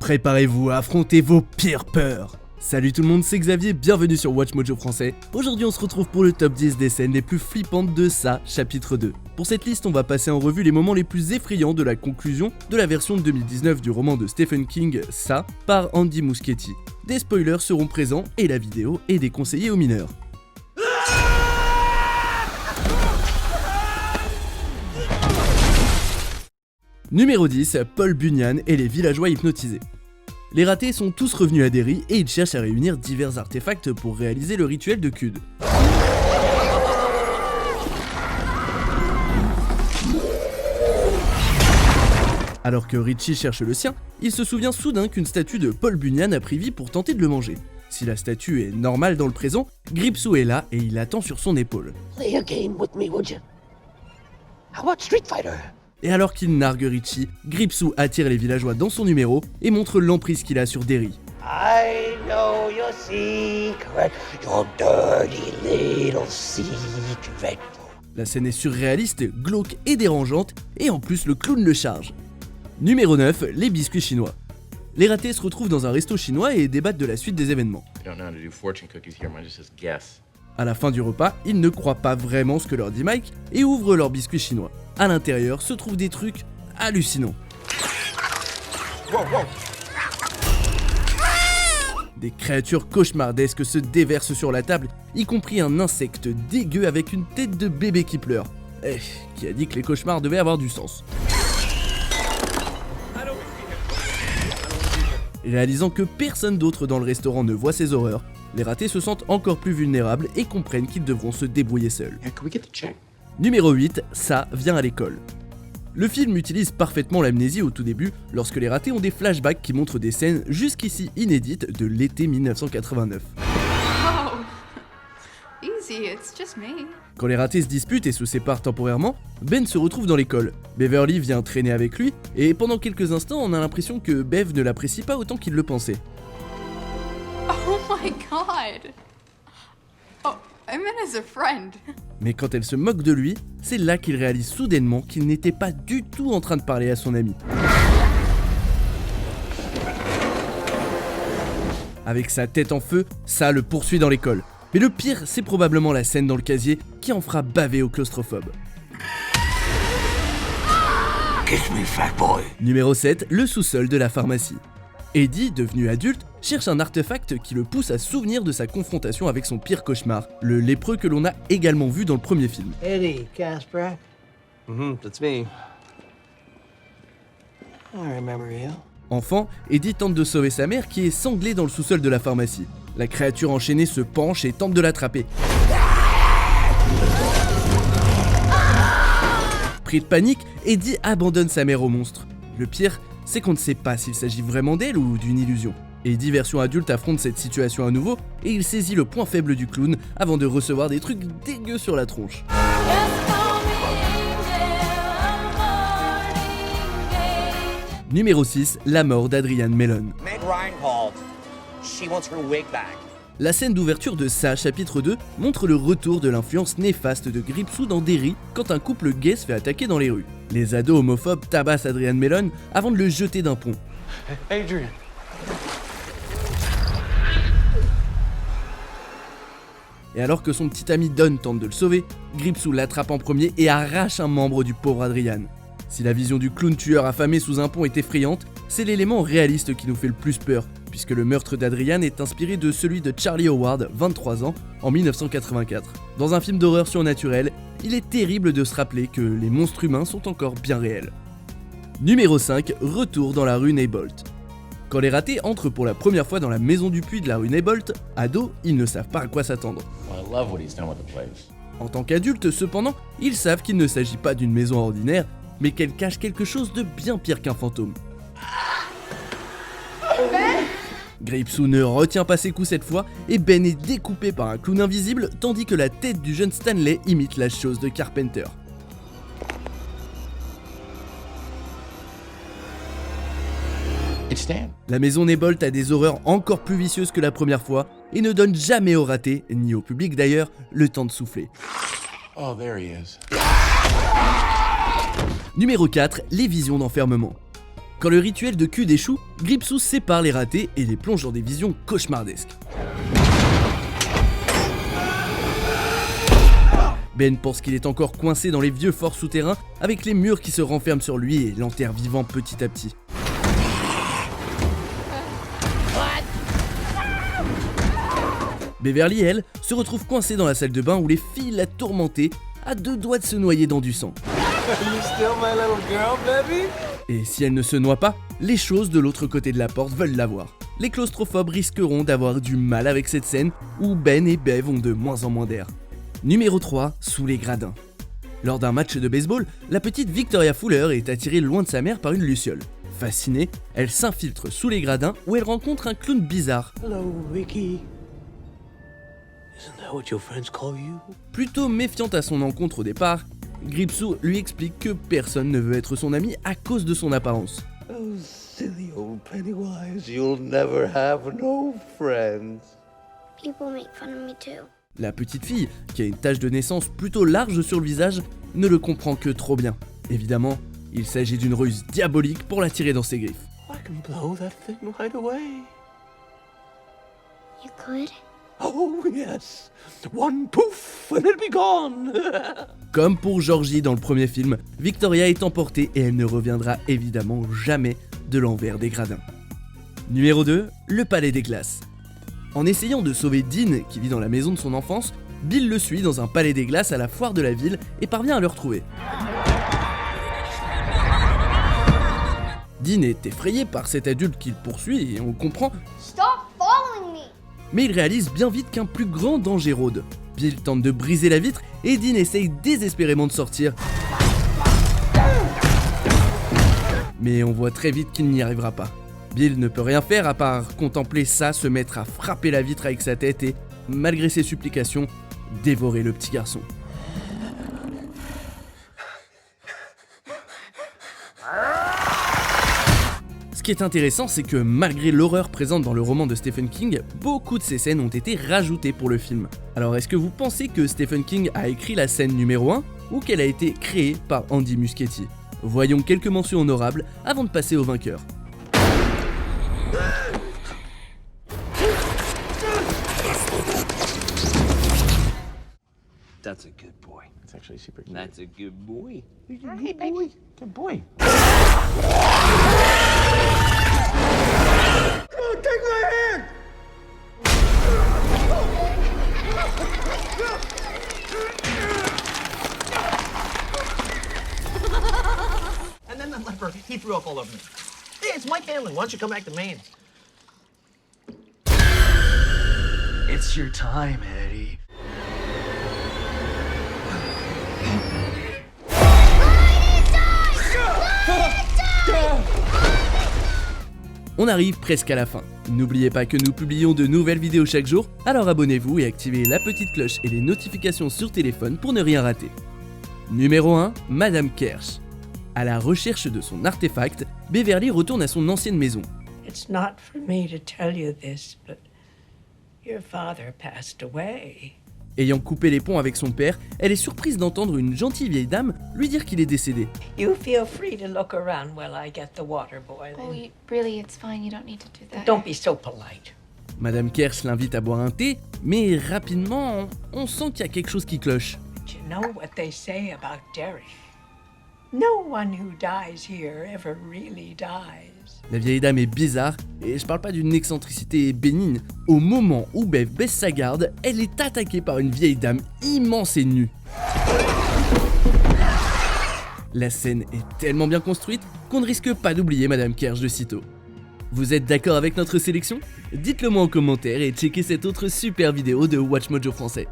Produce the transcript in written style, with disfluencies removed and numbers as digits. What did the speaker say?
Préparez-vous à affronter vos pires peurs. Salut tout le monde, c'est Xavier, bienvenue sur Watch Mojo français. Aujourd'hui on se retrouve pour le top 10 des scènes les plus flippantes de Ça, chapitre 2. Pour cette liste, on va passer en revue les moments les plus effrayants de la conclusion de la version de 2019 du roman de Stephen King, Ça, par Andy Muschietti. Des spoilers seront présents et la vidéo est déconseillée aux mineurs. Numéro 10, Paul Bunyan et les villageois hypnotisés. Les ratés sont tous revenus à Derry et ils cherchent à réunir divers artefacts pour réaliser le rituel de Cud. Alors que Richie cherche le sien, il se souvient soudain qu'une statue de Paul Bunyan a pris vie pour tenter de le manger. Si la statue est normale dans le présent, Gripsou est là et il attend sur son épaule. Play a game with me, would you? How about Street Fighter? Et alors qu'il nargue Richie, Gripsou attire les villageois dans son numéro et montre l'emprise qu'il a sur Derry. I know your secret, your dirty little secret. La scène est surréaliste, glauque et dérangeante, et en plus le clown le charge. Numéro 9, les biscuits chinois. Les ratés se retrouvent dans un resto chinois et débattent de la suite des événements. À la fin du repas, ils ne croient pas vraiment ce que leur dit Mike et ouvrent leurs biscuits chinois. À l'intérieur se trouvent des trucs hallucinants. Des créatures cauchemardesques se déversent sur la table, y compris un insecte dégueu avec une tête de bébé qui pleure. Qui a dit que les cauchemars devaient avoir du sens? Réalisant que personne d'autre dans le restaurant ne voit ces horreurs, les ratés se sentent encore plus vulnérables et comprennent qu'ils devront se débrouiller seuls. Numéro 8, Ça vient à l'école. Le film utilise parfaitement l'amnésie au tout début lorsque les ratés ont des flashbacks qui montrent des scènes jusqu'ici inédites de l'été 1989. Oh, easy, it's just me. Quand les ratés se disputent et se séparent temporairement, Ben se retrouve dans l'école. Beverly vient traîner avec lui et pendant quelques instants on a l'impression que Bev ne l'apprécie pas autant qu'il le pensait. Oh my god. Oh, I meant as a friend. Mais quand elle se moque de lui, c'est là qu'il réalise soudainement qu'il n'était pas du tout en train de parler à son ami. Avec sa tête en feu, Ça le poursuit dans l'école. Mais le pire, c'est probablement la scène dans le casier qui en fera baver aux claustrophobes. Kiss me, fat boy. Numéro 7, le sous-sol de la pharmacie. Eddie, devenu adulte, cherche un artefact qui le pousse à se souvenir de sa confrontation avec son pire cauchemar, le lépreux que l'on a également vu dans le premier film. Eddie Kasprak. That's me. I remember you. Enfant, Eddie tente de sauver sa mère qui est sanglée dans le sous-sol de la pharmacie. La créature enchaînée se penche et tente de l'attraper. Pris de panique, Eddie abandonne sa mère au monstre. Le pire, c'est qu'on ne sait pas s'il s'agit vraiment d'elle ou d'une illusion. Eddie version adulte affronte cette situation à nouveau et il saisit le point faible du clown avant de recevoir des trucs dégueux sur la tronche. Numéro 6, la mort d'Adrienne Mellon. Meg Ryan called. She wants her wig back. La scène d'ouverture de Ça, chapitre 2, montre le retour de l'influence néfaste de Gripsou dans Derry quand un couple gay se fait attaquer dans les rues. Les ados homophobes tabassent Adrienne Mellon avant de le jeter d'un pont. Adrian. Et alors que son petit ami Don tente de le sauver, Gripsou l'attrape en premier et arrache un membre du pauvre Adrian. Si la vision du clown tueur affamé sous un pont est effrayante, c'est l'élément réaliste qui nous fait le plus peur, puisque le meurtre d'Adrian est inspiré de celui de Charlie Howard, 23 ans, en 1984. Dans un film d'horreur surnaturel, il est terrible de se rappeler que les monstres humains sont encore bien réels. Numéro 5, retour dans la rue Neibolt. Quand les ratés entrent pour la première fois dans la maison du puits de la rue Neibolt, ados, ils ne savent pas à quoi s'attendre. En tant qu'adultes, cependant, ils savent qu'il ne s'agit pas d'une maison ordinaire, mais qu'elle cache quelque chose de bien pire qu'un fantôme. Gripsou ne retient pas ses coups cette fois, et Ben est découpé par un clown invisible, tandis que la tête du jeune Stanley imite la chose de Carpenter. La maison Neibolt a des horreurs encore plus vicieuses que la première fois, et ne donne jamais aux ratés, ni au public d'ailleurs, le temps de souffler. Oh, there he is. Numéro 4, les visions d'enfermement. Quand le rituel de cul échoue, Gripsou sépare les ratés et les plonge dans des visions cauchemardesques. Ben pense qu'il est encore coincé dans les vieux forts souterrains avec les murs qui se renferment sur lui et l'enterrent vivant petit à petit. Beverly, elle, se retrouve coincée dans la salle de bain où les filles la tourmentaient, à 2 doigts de se noyer dans du sang. You still my little girl, baby? Et si elle ne se noie pas, les choses de l'autre côté de la porte veulent la voir. Les claustrophobes risqueront d'avoir du mal avec cette scène où Ben et Bev ont de moins en moins d'air. Numéro 3, sous les gradins. Lors d'un match de baseball, la petite Victoria Fuller est attirée loin de sa mère par une luciole. Fascinée, elle s'infiltre sous les gradins où elle rencontre un clown bizarre. Hello, Vicky. Isn't that what your friends call you? Plutôt méfiante à son encontre au départ, Gripsou lui explique que personne ne veut être son ami à cause de son apparence. Oh, silly old Pennywise, you'll never have no friends. People make fun of me too. La petite fille, qui a une tache de naissance plutôt large sur le visage, ne le comprend que trop bien. Évidemment, il s'agit d'une ruse diabolique pour l'attirer dans ses griffes. I can blow that thing right away. You could? Oh, yes. One poof and it'll be gone. Comme pour Georgie dans le premier film, Victoria est emportée et elle ne reviendra évidemment jamais de l'envers des gradins. Numéro 2, le palais des glaces. En essayant de sauver Dean, qui vit dans la maison de son enfance, Bill le suit dans un palais des glaces à la foire de la ville et parvient à le retrouver. Dean est effrayé par cet adulte qu'il poursuit et on comprend, Stop following me! mais il réalise bien vite qu'un plus grand danger rôde. Bill tente de briser la vitre et Dean essaye désespérément de sortir. Mais on voit très vite qu'il n'y arrivera pas. Bill ne peut rien faire à part contempler ça se mettre à frapper la vitre avec sa tête et, malgré ses supplications, dévorer le petit garçon. Ce qui est intéressant, c'est que malgré l'horreur présente dans le roman de Stephen King, beaucoup de ces scènes ont été rajoutées pour le film. Alors est-ce que vous pensez que Stephen King a écrit la scène numéro 1 ou qu'elle a été créée par Andy Muschietti? Voyons quelques mentions honorables avant de passer au vainqueur. That's a good boy. It's actually super cute. That's a good boy. Hey, baby. Good boy. And then that leper, he threw up all over me. Hey, it's my family. Why don't you come back to Maine? It's your time, Eddie. On arrive presque à la fin. N'oubliez pas que nous publions de nouvelles vidéos chaque jour, alors abonnez-vous et activez la petite cloche et les notifications sur téléphone pour ne rien rater. Numéro 1, Madame Kersh. À la recherche de son artefact, Beverly retourne à son ancienne maison. It's not for me to tell you this, but your father passed away. Ayant coupé les ponts avec son père, elle est surprise d'entendre une gentille vieille dame lui dire qu'il est décédé. You feel free to look around while I get the water boiling. Oh, really, it's fine. You don't need to do that. Don't be so polite. Madame Kersh l'invite à boire un thé, mais rapidement, on sent qu'il y a quelque chose qui cloche. But you know what they say about Derry? No one who dies here ever really dies. La vieille dame est bizarre, et je parle pas d'une excentricité bénigne. Au moment où Bev baisse sa garde, elle est attaquée par une vieille dame immense et nue. La scène est tellement bien construite qu'on ne risque pas d'oublier Madame Kersh de sitôt. Vous êtes d'accord avec notre sélection? Dites-le moi en commentaire et checkez cette autre super vidéo de Watch Mojo français.